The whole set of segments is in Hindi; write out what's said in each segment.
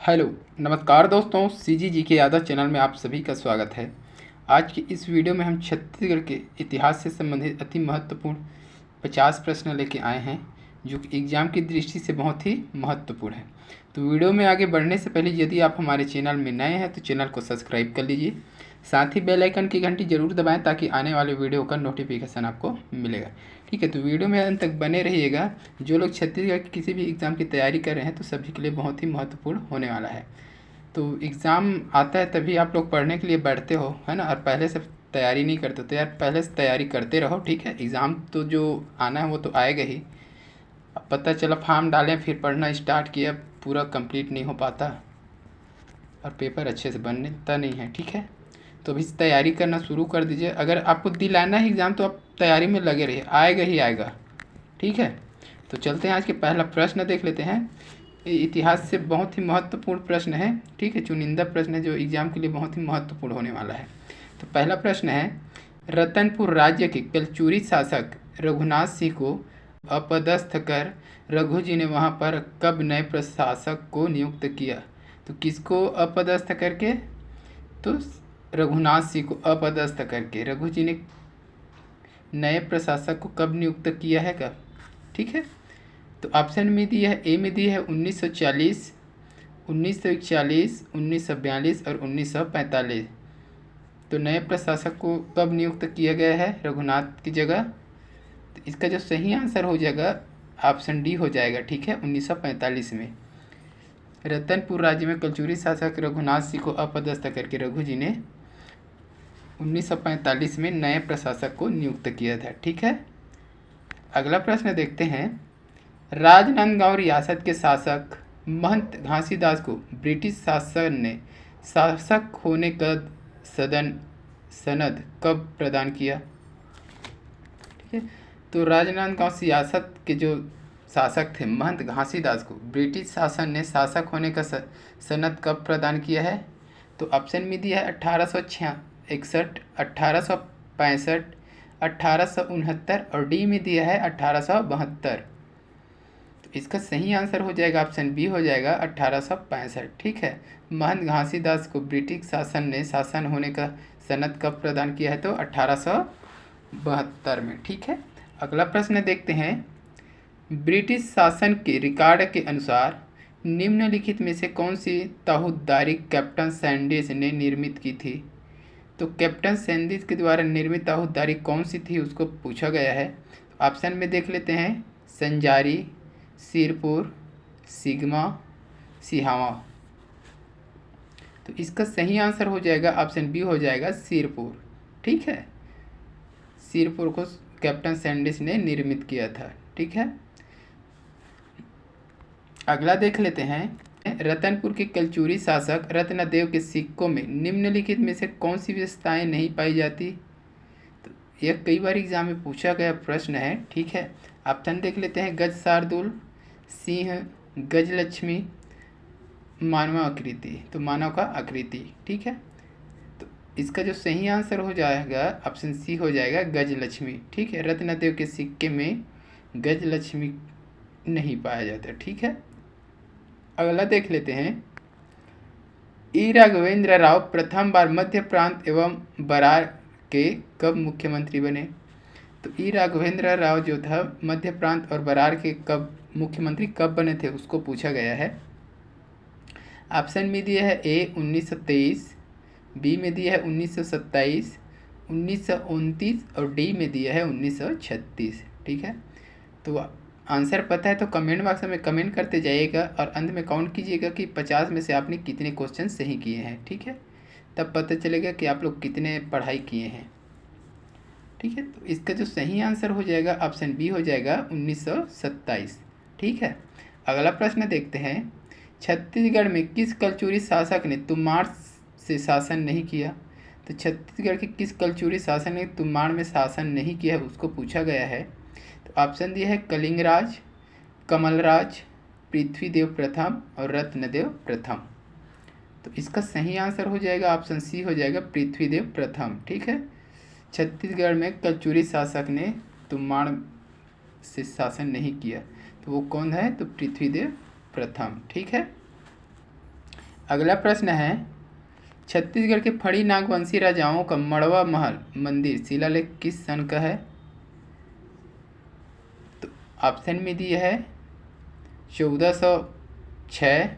हेलो, नमस्कार दोस्तों। CG के यादव चैनल में आप सभी का स्वागत है। आज की इस वीडियो में हम छत्तीसगढ़ के इतिहास से संबंधित अति महत्वपूर्ण 50 प्रश्न लेके आए हैं, जो कि एग्ज़ाम की दृष्टि से बहुत ही महत्वपूर्ण है। तो वीडियो में आगे बढ़ने से पहले यदि आप हमारे चैनल में नए हैं तो चैनल को सब्सक्राइब कर लीजिए, साथ ही बेल आइकन की घंटी जरूर दबाएं ताकि आने वाले वीडियो का नोटिफिकेशन आपको मिलेगा। ठीक है, तो वीडियो में अंत तक बने रहिएगा। जो लोग छत्तीसगढ़ की किसी भी एग्ज़ाम की तैयारी कर रहे हैं तो सभी के लिए बहुत ही महत्वपूर्ण होने वाला है। तो एग्ज़ाम आता है तभी आप लोग पढ़ने के लिए बैठते हो, है ना, और पहले से तैयारी नहीं करते तो यार पहले से तैयारी करते रहो। ठीक है, एग्ज़ाम तो जो आना है वो तो आएगा ही। अब पता चला फॉर्म डालें फिर पढ़ना स्टार्ट किया, पूरा कंप्लीट नहीं हो पाता और पेपर अच्छे से बनता नहीं है। ठीक है, तो अभी से तैयारी करना शुरू कर दीजिए। अगर आपको दिलाना है एग्ज़ाम तो आप तैयारी में लगे रहिए, आएगा ही आएगा। ठीक है, तो चलते हैं आज के पहला प्रश्न देख लेते हैं। ये इतिहास से बहुत ही महत्वपूर्ण प्रश्न है। ठीक है, चुनिंदा प्रश्न है जो एग्ज़ाम के लिए बहुत ही महत्वपूर्ण होने वाला है। तो पहला प्रश्न है, रतनपुर राज्य के कलचुरी शासक रघुनाथ सिंह को अपदस्थ कर रघु जी ने वहाँ पर कब नए प्रशासक को नियुक्त किया? तो किसको अपदस्थ करके? तो रघुनाथ सिंह को अपदस्थ करके रघु जी ने नए प्रशासक को कब नियुक्त किया है कब? ठीक है, तो ऑप्शन में दी है, ए में दी है 1940, 1941, 1942 और 1945। तो नए प्रशासक को कब नियुक्त किया गया है रघुनाथ की जगह? तो इसका जो सही आंसर हो जाएगा ऑप्शन डी हो जाएगा। ठीक है, 1945 में रतनपुर राज्य में कलचुरी शासक रघुनाथ सिंह को अपदस्थ करके रघु जी ने 1945 में नए प्रशासक को नियुक्त किया था। ठीक है, अगला प्रश्न देखते हैं। राजनांदगांव रियासत के शासक महंत घासीदास को ब्रिटिश शासन ने शासक होने का सनद कब प्रदान किया? ठीक है, तो राजनांदगांव रियासत के जो शासक थे महंत घासीदास को ब्रिटिश शासन ने शासक होने का सनद कब प्रदान किया है? तो ऑप्शन में दिया है 1861, 1865, 1869 और डी में दिया है 1872। तो इसका सही आंसर हो जाएगा ऑप्शन बी हो जाएगा 1865। ठीक है, महंत घासीदास को ब्रिटिश शासन ने शासन होने का सनद कब प्रदान किया है? तो 1872 में। ठीक है, अगला प्रश्न देखते हैं। ब्रिटिश शासन के रिकॉर्ड के अनुसार निम्नलिखित में से कौन सी ताहूदारी कैप्टन सैंडिस ने निर्मित की थी? तो कैप्टन सैंडिस के द्वारा निर्मित ताहूदारी कौन सी थी उसको पूछा गया है। ऑप्शन में देख लेते हैं, संजारी, सिरपुर, सिग्मा, सिहावा। तो इसका सही आंसर हो जाएगा ऑप्शन बी हो जाएगा सिरपुर। ठीक है, सिरपुर को कैप्टन सैंडिस ने निर्मित किया था। ठीक है, अगला देख लेते हैं। रतनपुर के कलचुरी शासक रत्नदेव के सिक्कों में निम्नलिखित में से कौन सी विशेषताएं नहीं पाई जाती? तो यह कई बार एग्जाम में पूछा गया प्रश्न है। ठीक है, ऑप्शन देख लेते हैं, गज शार्दुल, सिंह, गजलक्ष्मी, मानव आकृति। तो मानव का आकृति। ठीक है, तो इसका जो सही आंसर हो जाएगा ऑप्शन सी हो जाएगा गजलक्ष्मी। ठीक है, रत्नदेव के सिक्के में गजलक्ष्मी नहीं पाया जाता। ठीक है, अगला देख लेते हैं। ई राघवेंद्र राव प्रथम बार मध्य प्रांत एवं बरार के कब मुख्यमंत्री बने? तो ई राघवेंद्र राव जो था मध्य प्रांत और बरार के कब मुख्यमंत्री कब बने थे उसको पूछा गया है। ऑप्शन में दिया है, ए 1923, बी में दिया है 1927, 1929 और डी में दिया है 1936। ठीक है, तो आंसर पता है तो कमेंट बॉक्स में कमेंट करते जाइएगा और अंत में काउंट कीजिएगा कि 50 में से आपने कितने क्वेश्चन सही किए हैं। ठीक है, तब पता चलेगा कि आप लोग कितने पढ़ाई किए हैं। ठीक है, तो इसका जो सही आंसर हो जाएगा ऑप्शन बी हो जाएगा 1927। ठीक है, अगला प्रश्न देखते हैं। छत्तीसगढ़ में किस कलचुरी शासक ने तुम्बाड़ से शासन नहीं किया? तो छत्तीसगढ़ के किस कलचुरी शासक ने तुम्बाड़ में शासन नहीं किया है उसको पूछा गया है। तो ऑप्शन दिया है, कलिंगराज, कमलराज, पृथ्वीदेव प्रथम और रत्नदेव प्रथम। तो इसका सही आंसर हो जाएगा ऑप्शन सी हो जाएगा पृथ्वीदेव प्रथम। ठीक है, छत्तीसगढ़ में कलचुरी शासक ने तुम्बाड़ से शासन नहीं किया, तो वो कौन है? तो पृथ्वीदेव प्रथम। ठीक है, अगला प्रश्न है, छत्तीसगढ़ के फड़ी नागवंशी राजाओं का मड़वा महल मंदिर शिलालेख किस सन का है? तो ऑप्शन में दिए है 1406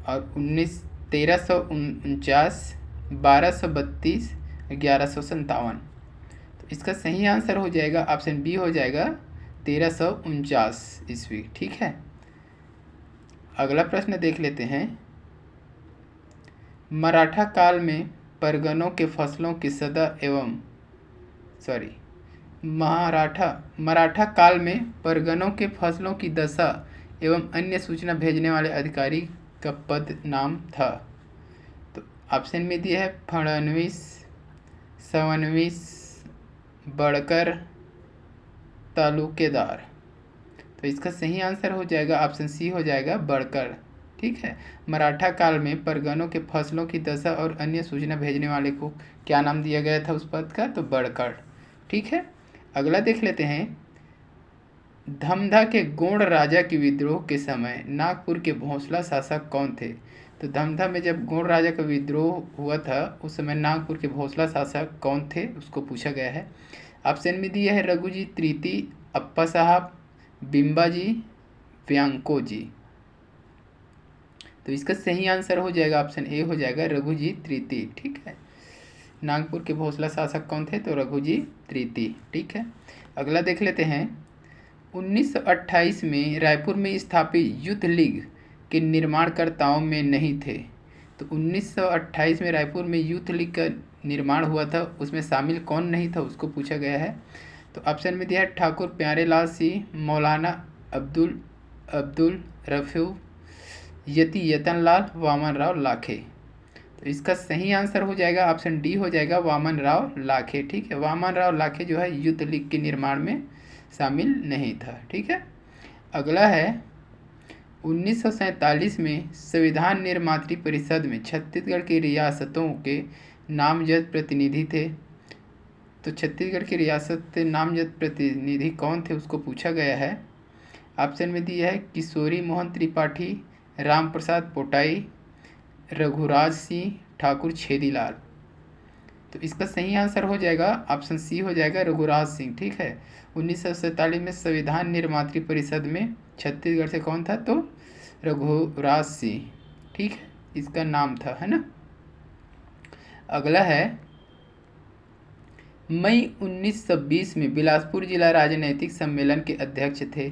और 1349, 1232, 1157। तो इसका सही आंसर हो जाएगा ऑप्शन बी, हो जाएगा 1349 ईस्वी। ठीक है, अगला प्रश्न देख लेते हैं। मराठा काल में परगनों के फसलों की सदा एवं मराठा काल में परगनों के फसलों की दशा एवं अन्य सूचना भेजने वाले अधिकारी का पद नाम था। तो ऑप्शन में दिया है फडणवीस, सवनवीस, बड़कर, तालुकेदार। तो इसका सही आंसर हो जाएगा ऑप्शन सी, हो जाएगा बड़कर। ठीक है, मराठा काल में परगनों के फसलों की दशा और अन्य सूचना भेजने वाले को क्या नाम दिया गया था उस पद का? तो बड़कर। ठीक है, अगला देख लेते हैं। धमधा के गोंड राजा के विद्रोह के समय नागपुर के भोसला शासक कौन थे? तो धमधा में जब गोंड राजा का विद्रोह हुआ था उस समय नागपुर के भोसला शासक कौन थे उसको पूछा गया है। ऑप्शन में दिया है रघुजी तृतीय, अप्पा साहब, बिम्बाजी, व्यांको जी। तो इसका सही आंसर हो जाएगा ऑप्शन ए, हो जाएगा रघुजी तृतीय। ठीक है, नागपुर के भोसला शासक कौन थे? तो रघुजी तृतीय। ठीक है, अगला देख लेते हैं। 1928 में रायपुर में स्थापित यूथ लीग के निर्माणकर्ताओं में नहीं थे। तो 1928 में रायपुर में यूथ लीग का निर्माण हुआ था, उसमें शामिल कौन नहीं था उसको पूछा गया है। तो ऑप्शन में दिया है ठाकुर प्यारेलाल सिंह, मौलाना अब्दुल रफू, यतनलाल, वामन राव लाखे। तो इसका सही आंसर हो जाएगा ऑप्शन डी, हो जाएगा वामन राव लाखे। ठीक है, वामन राव लाखे जो है यूथ लीग के निर्माण में शामिल नहीं था। ठीक है, अगला है 1947 में संविधान निर्मात्री परिषद में छत्तीसगढ़ की रियासतों के नामजद प्रतिनिधि थे। तो छत्तीसगढ़ की रियासत के नामजद प्रतिनिधि कौन थे उसको पूछा गया है। ऑप्शन में दिया है किशोरी मोहन त्रिपाठी, राम प्रसाद पोटाई, रघुराज सिंह, ठाकुर छेदीलाल। तो इसका सही आंसर हो जाएगा ऑप्शन सी, हो जाएगा रघुराज सिंह। ठीक है, 1947 में संविधान निर्मात्री परिषद में छत्तीसगढ़ से कौन था? तो रघुराज सिंह। ठीक है, इसका नाम था, है ना। अगला है मई 1920 में बिलासपुर जिला राजनैतिक सम्मेलन के अध्यक्ष थे।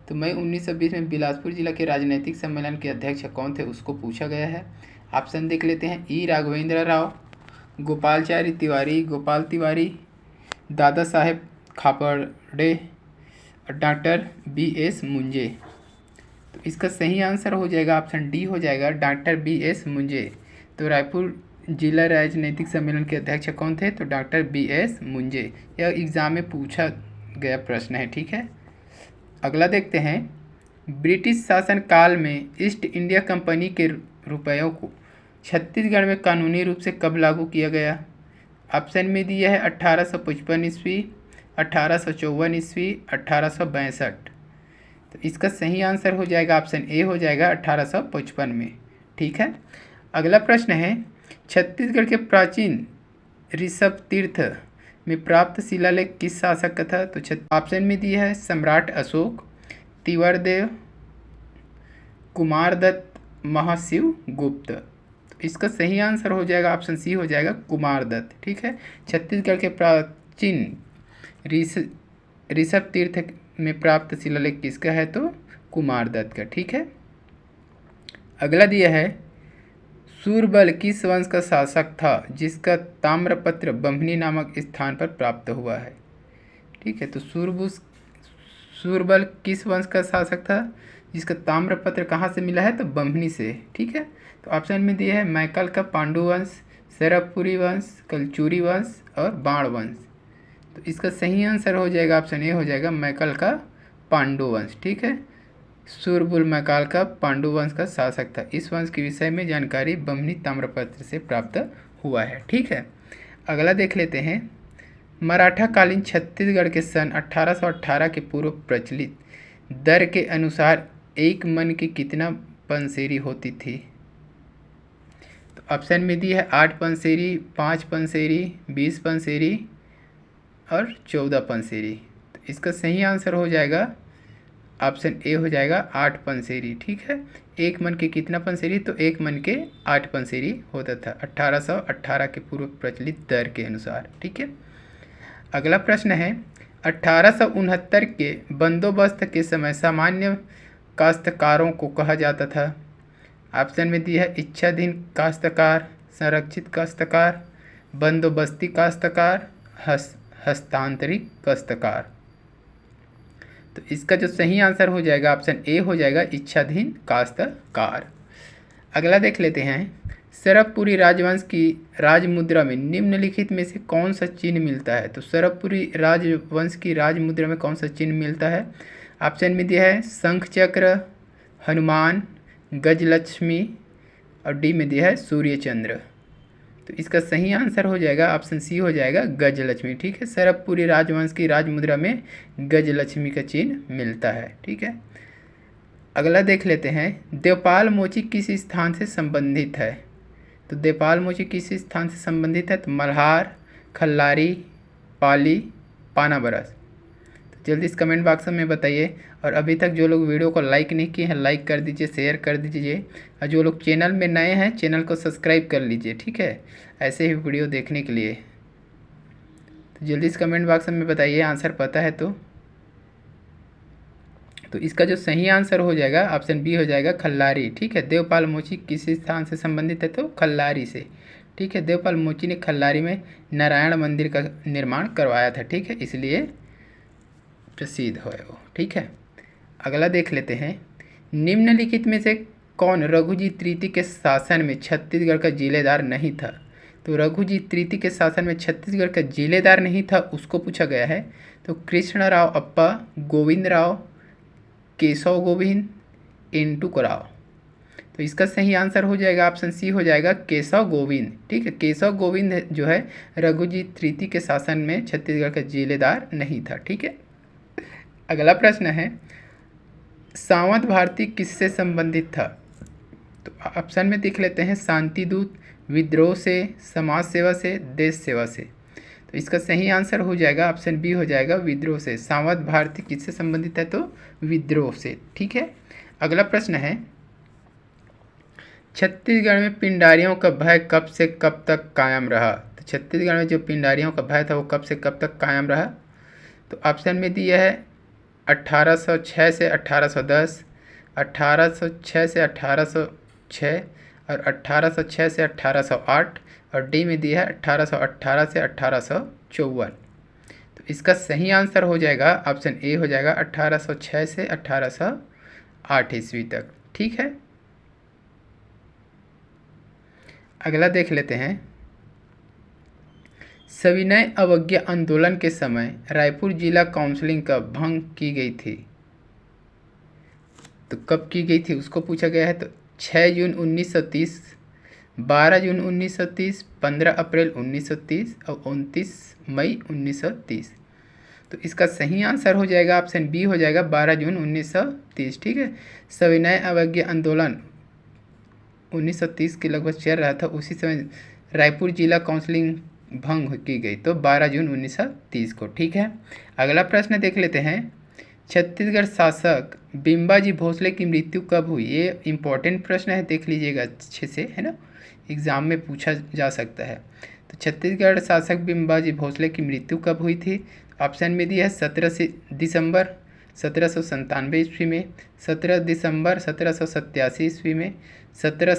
तो मई 1920 में बिलासपुर जिला के राजनैतिक सम्मेलन के अध्यक्ष कौन थे उसको पूछा गया है। ऑप्शन देख लेते हैं। ई राघवेंद्र राव, गोपालचारी तिवारी, गोपाल तिवारी, दादा साहेब खापर्डे, डॉक्टर BS मुंजे। तो इसका सही आंसर हो जाएगा ऑप्शन डी, हो जाएगा डॉक्टर BS मुंजे। तो रायपुर जिला राजनीतिक सम्मेलन के अध्यक्ष कौन थे? तो डॉक्टर BS मुंजे। यह एग्जाम में पूछा गया प्रश्न है। ठीक है, अगला देखते हैं। ब्रिटिश शासन काल में ईस्ट इंडिया कंपनी के रुपयों को छत्तीसगढ़ में कानूनी रूप से कब लागू किया गया? ऑप्शन में दिया है 1855 ईस्वी, 1854 ईस्वी, 1862। तो इसका सही आंसर हो जाएगा ऑप्शन ए, हो जाएगा 1855 में। ठीक है, अगला प्रश्न है। छत्तीसगढ़ के प्राचीन ऋषभ तीर्थ में प्राप्त शिलालेख किस शासक का था? तो ऑप्शन में दिया है सम्राट अशोक, तिवरदेव, कुमारदत्त, महाशिव गुप्त। तो इसका सही आंसर हो जाएगा ऑप्शन सी, हो जाएगा कुमारदत्त। ठीक है, छत्तीसगढ़ के प्राचीन ऋषभ तीर्थ में प्राप्त शिलालेख किसका है? तो कुमारदत्त का। ठीक है, अगला दिया है। सूरबल किस वंश का शासक था जिसका ताम्रपत्र बम्हनी नामक स्थान पर प्राप्त हुआ है? ठीक है, तो सूरबल किस वंश का शासक था जिसका ताम्रपत्र कहाँ से मिला है? तो बम्हनी से। ठीक है, तो ऑप्शन में दिया है मैकल का पांडु वंश, सरबपुरी वंश, कलचुरी वंश और बाण वंश। तो इसका सही आंसर हो जाएगा ऑप्शन ए, हो जाएगा मैकल का पांडु वंश। ठीक है, सूरबुल मैकाल का पांडु वंश का शासक था। इस वंश के विषय में जानकारी बम्हनी ताम्रपत्र से प्राप्त हुआ है। ठीक है, अगला देख लेते हैं। मराठा कालीन छत्तीसगढ़ के सन 1818 के पूर्व प्रचलित दर के अनुसार एक मन की कितना पंसेरी होती थी? तो ऑप्शन में दी है 8 पंसेरी, 5 पंसेरी, 20 पंसेरी और 14 पंसेरी। तो इसका सही आंसर हो जाएगा ऑप्शन ए हो जाएगा 8 पंसेरी। ठीक है, एक मन के कितना पंसेरी, तो एक मन के 8 पंसेरी होता था 1818 के पूर्व प्रचलित दर के अनुसार। ठीक है, अगला प्रश्न है 1869 के बंदोबस्त के समय सामान्य काश्तकारों को कहा जाता था। ऑप्शन में दिया है इच्छाधीन काश्तकार, संरक्षित काश्तकार, बंदोबस्ती काश्तकार, हस्तांतरित काश्तकार। तो इसका जो सही आंसर हो जाएगा ऑप्शन ए हो जाएगा इच्छाधीन काश्तकार। अगला देख लेते हैं सरबपुरी राजवंश की राजमुद्रा में निम्नलिखित में से कौन सा चिन्ह मिलता है। तो सरबपुरी राजवंश की राजमुद्रा में कौन सा चिन्ह मिलता है। ऑप्शन में दिया है शंख चक्र, हनुमान, गजलक्ष्मी और डी में दिया है सूर्य चंद्र। तो इसका सही आंसर हो जाएगा ऑप्शन सी हो जाएगा गजलक्ष्मी। ठीक है, सरबपुरी राजवंश की राजमुद्रा में गजलक्ष्मी का चिन्ह मिलता है। ठीक है, अगला देख लेते हैं देवपाल मोची किस स्थान से संबंधित है। तो देवपाल मोची किस स्थान से संबंधित है। तो मल्हार, खल्लारी, पाली, पानाबरस। तो जल्दी इस कमेंट बॉक्स में बताइए। और अभी तक जो लोग वीडियो को लाइक नहीं किए हैं लाइक कर दीजिए, शेयर कर दीजिए और जो लोग चैनल में नए हैं चैनल को सब्सक्राइब कर लीजिए। ठीक है, ऐसे ही वीडियो देखने के लिए। तो जल्दी इस कमेंट बॉक्स में बताइए आंसर पता है तो इसका जो सही आंसर हो जाएगा ऑप्शन बी हो जाएगा खल्लारी। ठीक है, देवपाल मोची किस स्थान से संबंधित है तो खल्लारी से। ठीक है, देवपाल मोची ने खल्लारी में नारायण मंदिर का निर्माण करवाया था। ठीक है, इसलिए प्रसिद्ध है वो। ठीक है, अगला देख लेते हैं निम्नलिखित में से कौन रघुजी तृतीय के शासन में छत्तीसगढ़ का जिलेदार नहीं था। तो रघुजी तृतीय के शासन में छत्तीसगढ़ का जिलेदार नहीं था उसको पूछा गया है। तो कृष्णराव अप्पा, गोविंद राव, केशव गोविंद, एंटुक राव। तो इसका सही आंसर हो जाएगा ऑप्शन सी हो जाएगा केशव गोविंद। ठीक है, केशव गोविंद जो है रघुजी तृतीय के शासन में छत्तीसगढ़ का जिलेदार नहीं था। ठीक है, अगला प्रश्न है सावंत भारती किससे संबंधित था। तो ऑप्शन में देख लेते हैं शांति दूत, विद्रोह से, समाज सेवा से, देश सेवा से। तो इसका सही आंसर हो जाएगा ऑप्शन बी हो जाएगा विद्रोह से। सावंत भारती किससे संबंधित है तो विद्रोह से। ठीक है, अगला प्रश्न है छत्तीसगढ़ में पिंडारियों का भय कब से कब तक कायम रहा। तो छत्तीसगढ़ में जो पिंडारियों का भय था वो कब से कब तक कायम रहा। तो ऑप्शन में दिया है 1806 से 1810, 1806 से 1806 और 1806 से 1808 और डी में दिया है 1818 से 1854। तो इसका सही आंसर हो जाएगा ऑप्शन ए हो जाएगा 1806 से 1808 ईस्वी तक। ठीक है, अगला देख लेते हैं सविनय अवज्ञा आंदोलन के समय रायपुर जिला काउंसिलिंग का भंग की गई थी। तो कब की गई थी उसको पूछा गया है। तो 6 जून 1930, 12 जून 1930, 15 अप्रैल 1930 और 29 मई 1930। तो इसका सही आंसर हो जाएगा ऑप्शन बी हो जाएगा 12 जून 1930। ठीक है, सविनय अवज्ञा आंदोलन 1930 के लगभग चल रहा था, उसी समय रायपुर जिला काउंसिलिंग भंग की गई तो 12 जून 1930 को। ठीक है, अगला प्रश्न देख लेते हैं छत्तीसगढ़ शासक बिम्बाजी भोसले की मृत्यु कब हुई। ये इम्पोर्टेंट प्रश्न है, देख लीजिएगा अच्छे से, है ना, एग्जाम में पूछा जा सकता है। तो छत्तीसगढ़ शासक बिम्बाजी भोसले की मृत्यु कब हुई थी। ऑप्शन में दिया है 17 दिसंबर 1797 ईस्वी में, 17 दिसंबर 1787 ईस्वी में, 17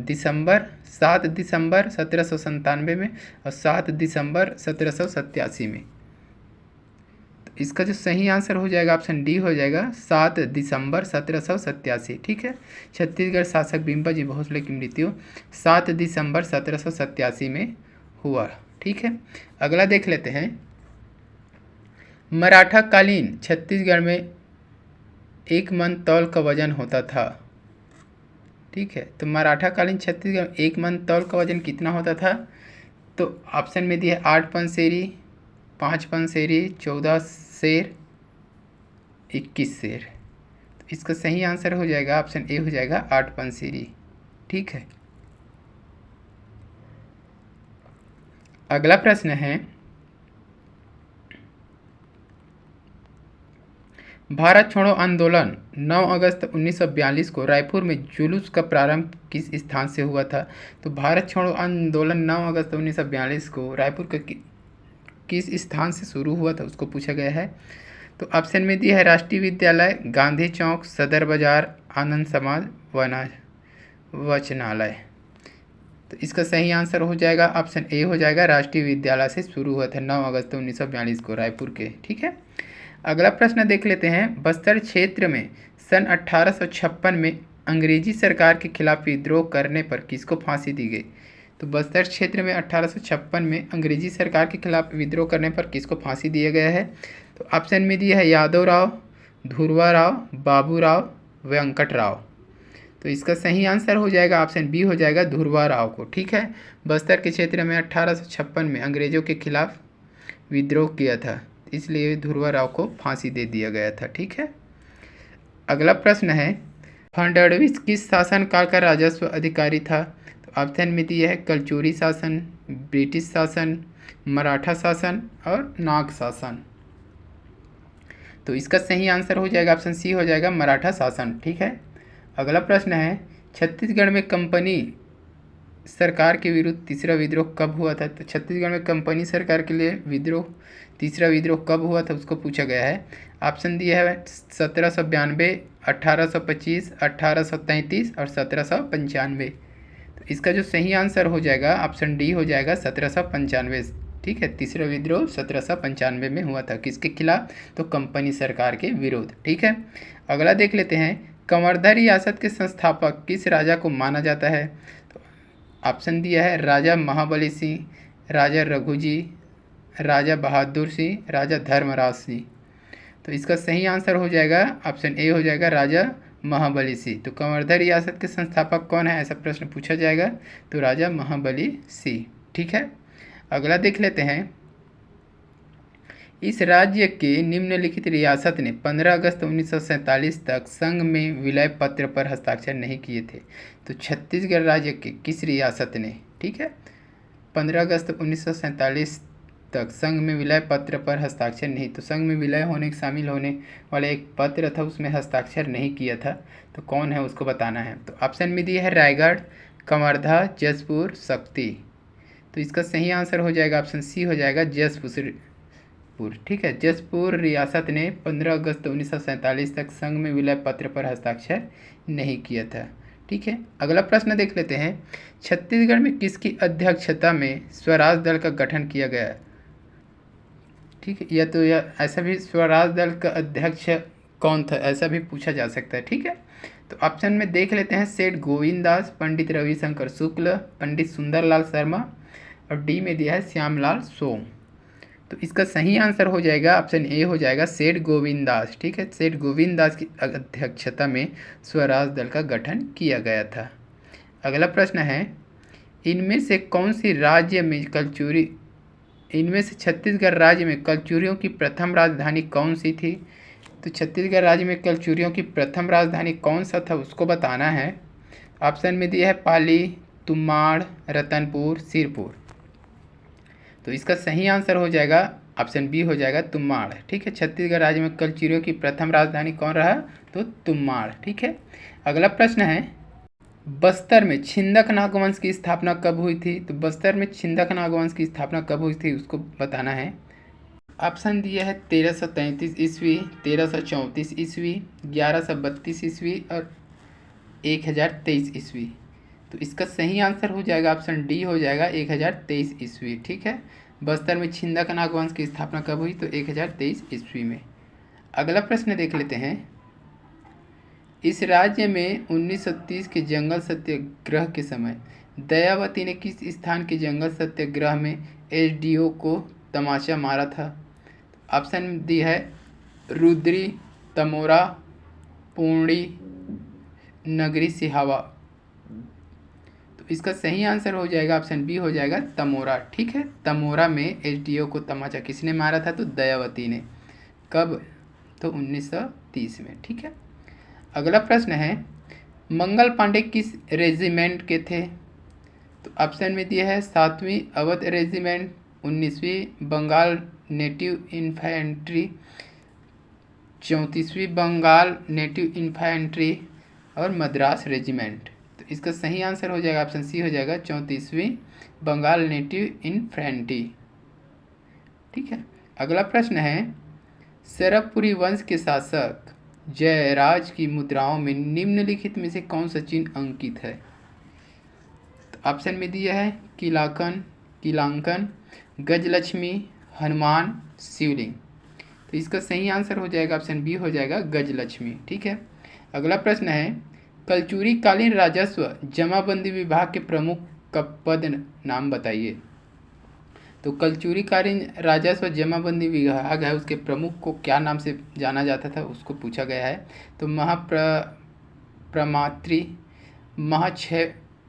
दिसंबर 7 दिसंबर 1797 में और 7 दिसंबर 1787 में। तो इसका जो सही आंसर हो जाएगा ऑप्शन डी हो जाएगा 7 दिसंबर 1787। ठीक है, छत्तीसगढ़ शासक बिम्बाजी भोसले की मृत्यु 7 दिसंबर 1787 में हुआ। ठीक है, अगला देख लेते हैं मराठा कालीन छत्तीसगढ़ में 1 मन तौल का वजन होता था। ठीक है, तो मराठा कालीन छत्तीसगढ़ में 1 मन तौल का वजन कितना होता था। तो ऑप्शन में दिया 8 पंसेरी, 5 पंसेरी, 14 सेर, 21 सेर। तो इसका सही आंसर हो जाएगा ऑप्शन ए हो जाएगा 8 पंसेरी। ठीक है, अगला प्रश्न है, भारत छोड़ो आंदोलन 9 अगस्त 1942 को रायपुर में जुलूस का प्रारंभ किस स्थान से हुआ था? तो भारत छोड़ो आंदोलन 9 अगस्त 1942 को रायपुर के किस स्थान से शुरू हुआ था, उसको पूछा गया है। तो ऑप्शन में दिया है राष्ट्रीय विद्यालय, गांधी चौक, सदर बाजार, आनंद समाज, वचनालय। तो इसका सही आंसर हो जाएगा ऑप्शन ए हो जाएगा, राष्ट्रीय विद्यालय से शुरू हुआ था 9 अगस्त 1942 को रायपुर के। ठीक है, अगला प्रश्न देख लेते हैं। बस्तर क्षेत्र में सन 1856 में अंग्रेजी सरकार के खिलाफ विद्रोह करने पर किसको फांसी दी गई? तो बस्तर क्षेत्र में 1856 में अंग्रेजी सरकार के खिलाफ विद्रोह करने पर किसको फांसी दिया गया है? तो ऑप्शन में दिया है यादव राव, धुरवा राव, बाबू राव, वेंकट राव। तो इसका सही आंसर हो जाएगा ऑप्शन बी हो जाएगा, धुरवा राव को। ठीक है, बस्तर के क्षेत्र में 1856 में अंग्रेजों के खिलाफ विद्रोह किया था, इसलिए धुरवा राव को फांसी दे दिया गया था। ठीक है, अगला प्रश्न है, फडणवीस किस शासनकाल का राजस्व अधिकारी था? तो ऑप्शन में दिया है कलचुरी शासन, ब्रिटिश शासन, मराठा शासन और नाग शासन। तो इसका सही आंसर हो जाएगा ऑप्शन सी हो जाएगा, मराठा शासन। ठीक है, अगला प्रश्न है, छत्तीसगढ़ में कंपनी सरकार के विरुद्ध तीसरा विद्रोह कब हुआ था? तो छत्तीसगढ़ में कंपनी सरकार के लिए तीसरा विद्रोह कब हुआ था, उसको पूछा गया है। ऑप्शन दिया है 1792, 1825, 1833 और 1795। तो इसका जो सही आंसर हो जाएगा ऑप्शन डी हो जाएगा 1795। ठीक है, तीसरा विद्रोह 1795 में हुआ था, किसके खिलाफ? तो कंपनी सरकार के विरोध। ठीक है, अगला देख लेते हैं, कवर्धा रियासत के संस्थापक किस राजा को माना जाता है? तो ऑप्शन दिया है राजा महाबली सिंह, राजा रघुजी, राजा बहादुर सिंह, राजा धर्मराज सिंह। तो इसका सही आंसर हो जाएगा ऑप्शन ए हो जाएगा, राजा महाबली सिंह। तो कवर्धा रियासत के संस्थापक कौन है, ऐसा प्रश्न पूछा जाएगा, तो राजा महाबली सिंह। ठीक है, अगला देख लेते हैं, इस राज्य के निम्नलिखित रियासत ने 15 अगस्त 1947 तक संघ में विलय पत्र पर हस्ताक्षर नहीं किए थे। तो छत्तीसगढ़ राज्य के किस रियासत ने, ठीक है, 15 अगस्त 1947 तक संघ में विलय पत्र पर हस्ताक्षर नहीं, तो संघ में विलय होने शामिल होने वाला एक पत्र था, उसमें हस्ताक्षर नहीं किया था, तो कौन है उसको बताना है। तो ऑप्शन में दिया है रायगढ़, कवर्धा, जसपुर, शक्ति। तो इसका सही आंसर हो जाएगा ऑप्शन सी हो जाएगा, जसपुर। ठीक है, जसपुर रियासत ने 15 अगस्त 1947 तक संघ में विलय पत्र पर हस्ताक्षर नहीं किया था। ठीक है, अगला प्रश्न देख लेते हैं, छत्तीसगढ़ में किसकी अध्यक्षता में स्वराज दल का गठन किया गया? ठीक है, या तो ऐसा भी स्वराज दल का अध्यक्ष कौन था, ऐसा भी पूछा जा सकता है। ठीक है, तो ऑप्शन में देख लेते हैं, सेठ गोविंद दास, पंडित रविशंकर शुक्ल, पंडित सुंदरलाल शर्मा और डी में दिया है श्यामलाल सोम। तो इसका सही आंसर हो जाएगा ऑप्शन ए हो जाएगा, सेठ गोविंद दास। ठीक है, सेठ गोविंद दास की अध्यक्षता में स्वराज दल का गठन किया गया था। अगला प्रश्न है, इनमें से कौन सी राज्य में कलचुरी इनमें से छत्तीसगढ़ राज्य में कलचुरियों की प्रथम राजधानी कौन सी थी? तो छत्तीसगढ़ राज्य में कलचुरियों की प्रथम राजधानी कौन सा था, उसको बताना है। ऑप्शन में दिया है पाली, तुमाड़, रतनपुर, सिरपुर। तो इसका सही आंसर हो जाएगा ऑप्शन बी हो जाएगा, तुमाड़। ठीक है, छत्तीसगढ़ राज्य में कलचुरियों की प्रथम राजधानी कौन रहा? तो तुमाड़। ठीक है, अगला प्रश्न है, बस्तर में छिंदक नागवंश की स्थापना कब हुई थी? तो बस्तर में छिंदक नागवंश की स्थापना कब हुई थी, उसको बताना है। ऑप्शन दिया है 1333 ईस्वी, 1334 ईस्वी, 1132 ईस्वी और 1023 ईस्वी। तो इसका सही आंसर हो जाएगा ऑप्शन डी हो जाएगा, 1023 ईस्वी। ठीक है, बस्तर में छिंदक नागवंश की स्थापना कब हुई? तो 1023 ईस्वी में। अगला प्रश्न देख लेते हैं, इस राज्य में 1930 के जंगल सत्याग्रह के समय दयावती ने किस स्थान के जंगल सत्याग्रह में एसडीओ को तमाचा मारा था? ऑप्शन दी है रुद्री, तमोरा, पूर्णी, नगरी सिहावा। तो इसका सही आंसर हो जाएगा ऑप्शन बी हो जाएगा, तमोरा। ठीक है, तमोरा में एसडीओ को तमाचा किसने मारा था? तो दयावती ने। कब? तो 1930 में। ठीक है, अगला प्रश्न है, मंगल पांडे किस रेजिमेंट के थे? तो ऑप्शन में दिया है 7वीं अवध रेजिमेंट, 19वीं बंगाल नेटिव इन्फेंट्री, 34वीं बंगाल नेटिव इन्फेंट्री और मद्रास रेजिमेंट। तो इसका सही आंसर हो जाएगा ऑप्शन सी हो जाएगा 34वीं बंगाल नेटिव इन्फेंट्री। ठीक है, अगला प्रश्न है सरबपुरी वंश के शासक जयराज की मुद्राओं में निम्नलिखित में से कौन सा चिन्ह अंकित है? तो ऑप्शन में दिया है कीलांकन, गजलक्ष्मी, हनुमान, शिवलिंग। तो इसका सही आंसर हो जाएगा ऑप्शन बी हो जाएगा गजलक्ष्मी। ठीक है, अगला प्रश्न है कलचुरी कालीन राजस्व जमाबंदी विभाग के प्रमुख का पद नाम बताइए। तो कलचुरी कालीन राजस्व जमाबंदी विभाग है, उसके प्रमुख को क्या नाम से जाना जाता था उसको पूछा गया है। तो महाप्रमात्री,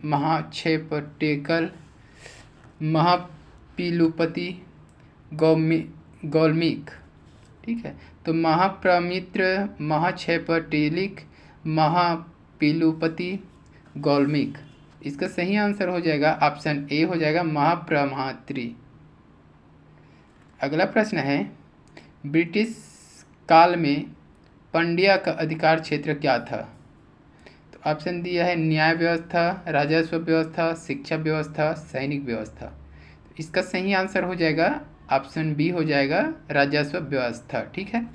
महाक्षेपटेकल, महापीलुपति, गौल्मीक। ठीक है, तो महाप्रमित्र, महाक्षेपटेलिक, महापीलुपति, गौल्मीक। इसका सही आंसर हो जाएगा ऑप्शन ए हो जाएगा महाप्रमात्री। अगला प्रश्न है ब्रिटिश काल में पंड्या का अधिकार क्षेत्र क्या था? तो ऑप्शन दिया है न्याय व्यवस्था, राजस्व व्यवस्था, शिक्षा व्यवस्था, सैनिक व्यवस्था। तो इसका सही आंसर हो जाएगा ऑप्शन बी हो जाएगा राजस्व व्यवस्था। ठीक है,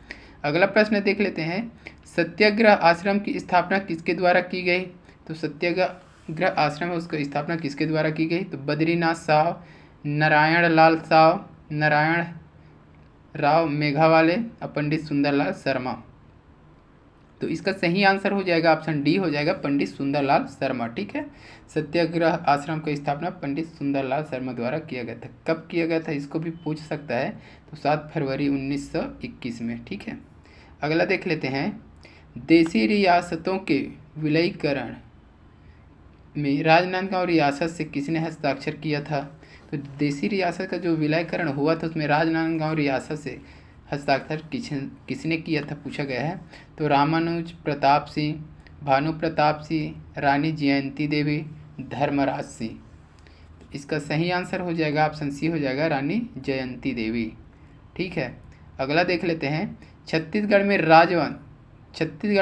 अगला प्रश्न देख लेते हैं सत्याग्रह आश्रम की स्थापना किसके द्वारा की गई? तो सत्याग्रह आश्रम है उसकी स्थापना किसके द्वारा की गई? तो बद्रीनाथ साव, नारायण लाल साव, नारायण राव मेघावाले और पंडित सुंदरलाल शर्मा। तो इसका सही आंसर हो जाएगा ऑप्शन डी हो जाएगा पंडित सुंदरलाल शर्मा। ठीक है, सत्याग्रह आश्रम की स्थापना पंडित सुंदरलाल शर्मा द्वारा किया गया था। कब किया गया था इसको भी पूछ सकता है। तो 7 फरवरी 1921 में। ठीक है, अगला देख लेते हैं देशी रियासतों के विलयीकरण में राजनांदगांव रियासत से किसने हस्ताक्षर किया था? तो देशी रियासत का जो विलयीकरण हुआ था उसमें राजनांदगांव रियासत से हस्ताक्षर किसने किया था पूछा गया है। तो रामानुज प्रताप सिंह, भानु प्रताप सिंह, रानी जयंती देवी, धर्मराज सिंह। इसका सही आंसर हो जाएगा ऑप्शन सी हो जाएगा रानी जयंती देवी। ठीक है, अगला देख लेते हैं छत्तीसगढ़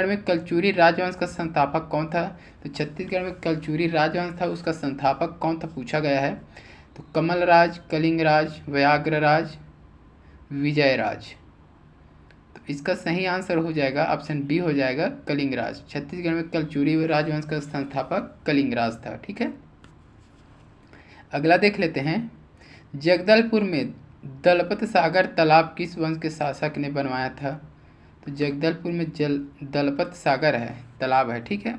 में कलचुरी राजवंश का संस्थापक कौन था? तो छत्तीसगढ़ में कलचुरी राजवंश था उसका संस्थापक कौन था पूछा गया है। तो कमलराज, कलिंगराज, व्याघ्रराज, विजयराज। तो इसका सही आंसर हो जाएगा ऑप्शन बी हो जाएगा कलिंगराज। छत्तीसगढ़ में कलचुरी राजवंश का संस्थापक कलिंगराज था। ठीक है, अगला देख लेते हैं जगदलपुर में दलपत सागर तालाब किस वंश के शासक ने बनवाया था? तो जगदलपुर में दलपत सागर है तालाब है। ठीक है,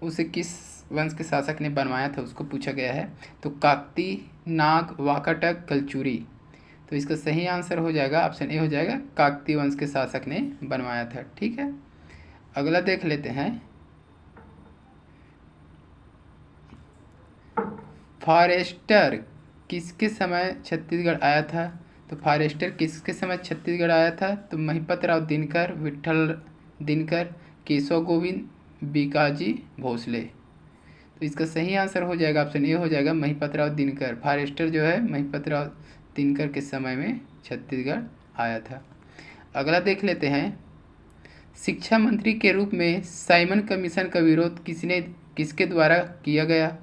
उसे किस वंश के शासक ने बनवाया था उसको पूछा गया है। तो काकती, नाग, वाकाटक, कलचुरी। तो इसका सही आंसर हो जाएगा ऑप्शन ए हो जाएगा काकती वंश के शासक ने बनवाया था। ठीक है, अगला देख लेते हैं फॉरेस्टर किसके समय छत्तीसगढ़ आया था? तो फॉरेस्टर किसके समय छत्तीसगढ़ आया था? तो महिपत राव दिनकर, विठल दिनकर, केशव गोविंद, बीकाजी भोसले। तो इसका सही आंसर हो जाएगा ऑप्शन ए हो जाएगा महिपत राव दिनकर। फॉरेस्टर जो है महिपत राव दिनकर के समय में छत्तीसगढ़ आया था। अगला देख लेते हैं शिक्षा मंत्री के रूप में साइमन कमीशन का विरोध किसके द्वारा किया गया?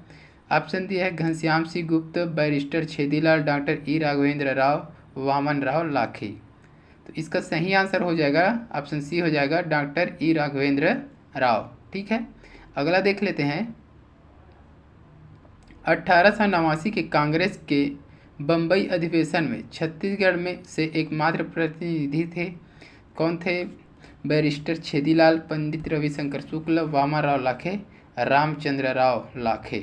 ऑप्शन दिया है घनश्याम सिंह गुप्त, बैरिस्टर छेदीलाल, डॉक्टर ई राघवेंद्र राव, वामन राव लाखे। तो इसका सही आंसर हो जाएगा ऑप्शन सी हो जाएगा डॉक्टर ई राघवेंद्र राव। ठीक है, अगला देख लेते हैं 1889 के कांग्रेस के बम्बई अधिवेशन में छत्तीसगढ़ में से एकमात्र प्रतिनिधि थे। कौन थे? बैरिस्टर छेदीलाल, पंडित रविशंकर शुक्ल, वामन राव लाखे, रामचंद्र राव लाखे।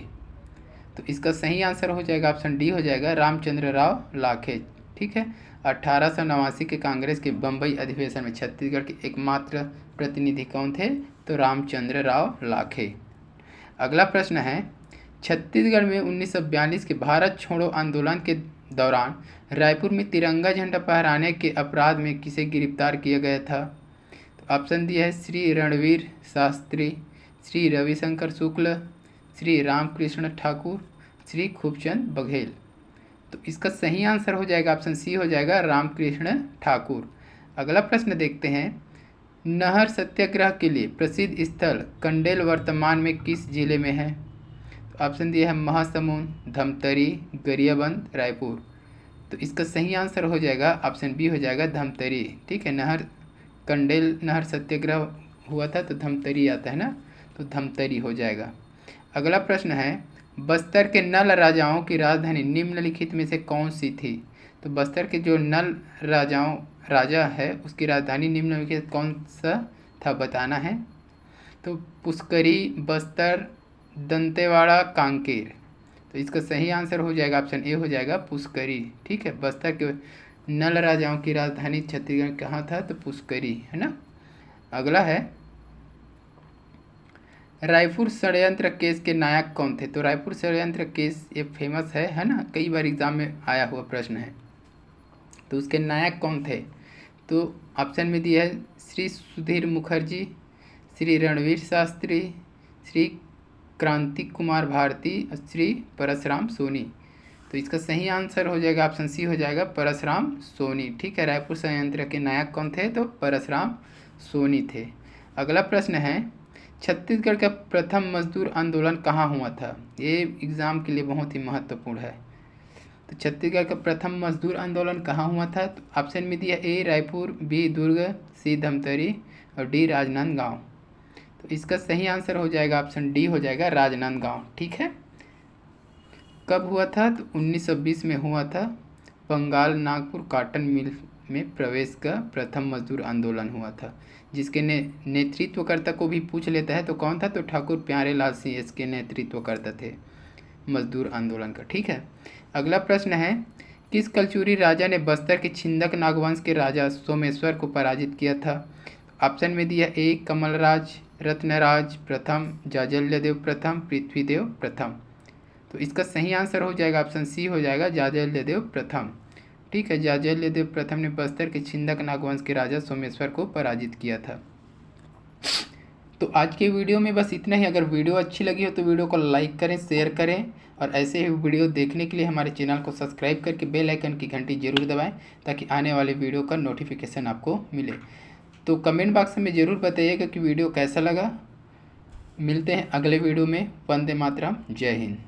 तो इसका सही आंसर हो जाएगा ऑप्शन डी हो जाएगा रामचंद्र राव लाखे। ठीक है, 1889 के कांग्रेस के बम्बई अधिवेशन में छत्तीसगढ़ के एकमात्र प्रतिनिधि कौन थे? तो रामचंद्र राव लाखे। अगला प्रश्न है छत्तीसगढ़ में 1942 के भारत छोड़ो आंदोलन के दौरान रायपुर में तिरंगा झंडा फहराने के अपराध में किसे गिरफ्तार किया गया था? तो ऑप्शन दिया है श्री रणवीर शास्त्री, श्री रविशंकर शुक्ल, श्री रामकृष्ण ठाकुर, श्री खूबचंद बघेल। तो इसका सही आंसर हो जाएगा ऑप्शन सी हो जाएगा रामकृष्ण ठाकुर। अगला प्रश्न देखते हैं, नहर सत्याग्रह के लिए प्रसिद्ध स्थल कंडेल वर्तमान में किस जिले में है? तो ऑप्शन दिया है महासमुंद, धमतरी, गरियाबंद, रायपुर। तो इसका सही आंसर हो जाएगा ऑप्शन बी हो जाएगा धमतरी। ठीक है, कंडेल नहर सत्याग्रह हुआ था तो धमतरी आता है ना, तो धमतरी हो जाएगा। अगला प्रश्न है, बस्तर के नल राजाओं की राजधानी निम्नलिखित में से कौन सी थी? तो बस्तर के जो नल राजा है उसकी राजधानी निम्नलिखित कौन सा था बताना है। तो पुष्करी, बस्तर, दंतेवाड़ा, कांकेर। तो इसका सही आंसर हो जाएगा ऑप्शन ए हो जाएगा पुष्करी। ठीक है, बस्तर के नल राजाओं की राजधानी छत्तीसगढ़ कहाँ था? तो पुष्करी है ना। अगला है, रायपुर षड्यंत्र केस के नायक कौन थे? तो रायपुर षड्यंत्र केस ये फेमस है ना, कई बार एग्जाम में आया हुआ प्रश्न है। तो उसके नायक कौन थे? तो ऑप्शन में दिया है श्री सुधीर मुखर्जी, श्री रणवीर शास्त्री, श्री क्रांति कुमार भारती, श्री परशुराम सोनी। तो इसका सही आंसर हो जाएगा ऑप्शन सी हो जाएगा परशुराम सोनी। ठीक है, रायपुर षड्यंत्र के नायक कौन थे? तो परशुराम सोनी थे। अगला प्रश्न है, छत्तीसगढ़ का प्रथम मजदूर आंदोलन कहाँ हुआ था? ये एग्ज़ाम के लिए बहुत ही महत्वपूर्ण है। तो छत्तीसगढ़ का प्रथम मजदूर आंदोलन कहाँ हुआ था? तो ऑप्शन में दिया ए रायपुर, बी दुर्ग, सी धमतरी और डी राजनांदगांव। तो इसका सही आंसर हो जाएगा ऑप्शन डी हो जाएगा राजनांदगांव। ठीक है, कब हुआ था? तो 1920 में हुआ था। बंगाल नागपुर काटन मिल में प्रवेश का प्रथम मजदूर आंदोलन हुआ था, जिसके नेतृत्वकर्ता को भी पूछ लेता है तो कौन था? तो ठाकुर प्यारेलाल सिंह इसके नेतृत्वकर्ता थे मजदूर आंदोलन का। ठीक है, अगला प्रश्न है, किस कलचुरी राजा ने बस्तर के छिंदक नागवंश के राजा सोमेश्वर को पराजित किया था? ऑप्शन में दिया ए कमलराज, रत्नराज प्रथम, जाजल्यदेव प्रथम, पृथ्वीदेव प्रथम। तो इसका सही आंसर हो जाएगा ऑप्शन सी हो जाएगा जाजल्यदेव प्रथम। ठीक है, जाजल्यदेव प्रथम ने बस्तर के छिंदक नागवंश के राजा सोमेश्वर को पराजित किया था। तो आज के वीडियो में बस इतना ही। अगर वीडियो अच्छी लगी हो तो वीडियो को लाइक करें, शेयर करें और ऐसे ही वीडियो देखने के लिए हमारे चैनल को सब्सक्राइब करके बेल आइकन की घंटी जरूर दबाएं ताकि आने वाले वीडियो का नोटिफिकेशन आपको मिले। तो कमेंट बॉक्स में ज़रूर बताइएगा कि वीडियो कैसा लगा। मिलते हैं अगले वीडियो में। वंदे मातरम, जय हिंद।